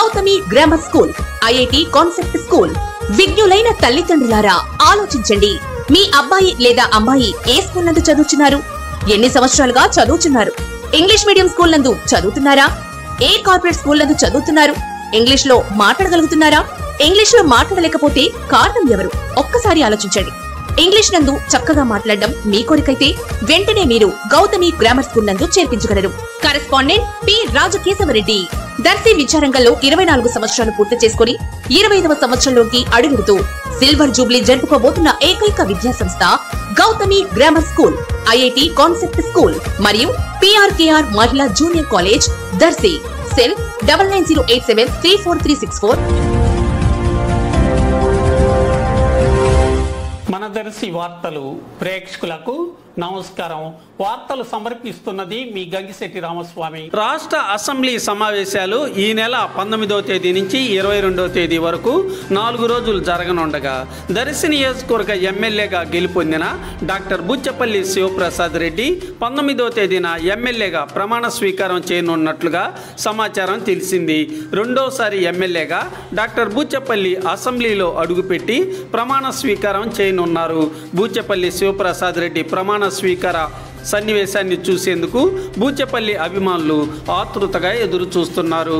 Gautami grammar school, IIT concept school. విజ్ఞులైన తల్లిదండ్రులారా ఆలోచించండి. మీ అబ్బాయి లేదా అమ్మాయి ఏ స్కూల్ నందు చదువుతున్నారు? ఎన్ని సంవత్సరాలుగా చదువుతున్నారు? ఇంగ్లీష్ మీడియం స్కూల్ నందు చదువుతున్నారా? ఏ కార్పొరేట్ స్కూల్ నందు చదువుతున్నారు? ఇంగ్లీష్ లో మాట్లాడగలుగుతున్నారా? ఇంగ్లీష్ లో మాట్లాడలేకపోతే కారణం ఎవరు? ఒక్కసారి ఆలోచించండి. ఇంగ్లీష్ నందు చక్కగా మాట్లాడడం మీ కోరికైతే వెంటనే మీరు గౌతమి గ్రామర్ స్కూల్ నందు చేర్పించగలరు. Correspondent P Raja Keshava Reddy. దర్శి విద్యారంగంలో 24 సంవత్సరాలు పూర్తి చేసుకుని 25వ సంవత్సరంలోకి అడుగుడుతూ సిల్వర్ జూబ్లీ జరుపుకోబోతున్న ఏకైక విద్యా సంస్థ Gautami grammar school, IIT concept school మరియు పిఆర్కేఆర్ మహిళా జూనియర్ కాలేజ్, దర్శి. సెల్ 9908734364. మన దర్శి వార్తలు ప్రేక్షకులకు నమస్కారం. వార్తలు సమర్పిస్తున్నది మీ గంగిశెట్టి రామస్వామి. రాష్ట్ర అసెంబ్లీ సమావేశాలు ఈ నెల 19వ తేదీ నుంచి 22వ తేదీ వరకు 4 రోజులు జరగనుండగా దర్శి నియోజకవర్గ ఎమ్మెల్యేగా గెలుపొందిన డాక్టర్ బుచ్చపల్లి శివప్రసాద్ రెడ్డి 19వ తేదీన ఎమ్మెల్యేగా ప్రమాణ స్వీకారం చేయనున్నట్లుగా సమాచారం తెలిసింది. రెండోసారి ఎమ్మెల్యేగా డాక్టర్ బుచ్చపల్లి అసెంబ్లీలో అడుగుపెట్టి ప్రమాణ స్వీకారం చేయనున్నారు. బుచ్చపల్లి శివప్రసాద్ రెడ్డి ప్రమాణ స్వీకార సన్నివేశాన్ని చూసేందుకు బూచెపల్లి అభిమానులు ఆతృతగా ఎదురు చూస్తున్నారు.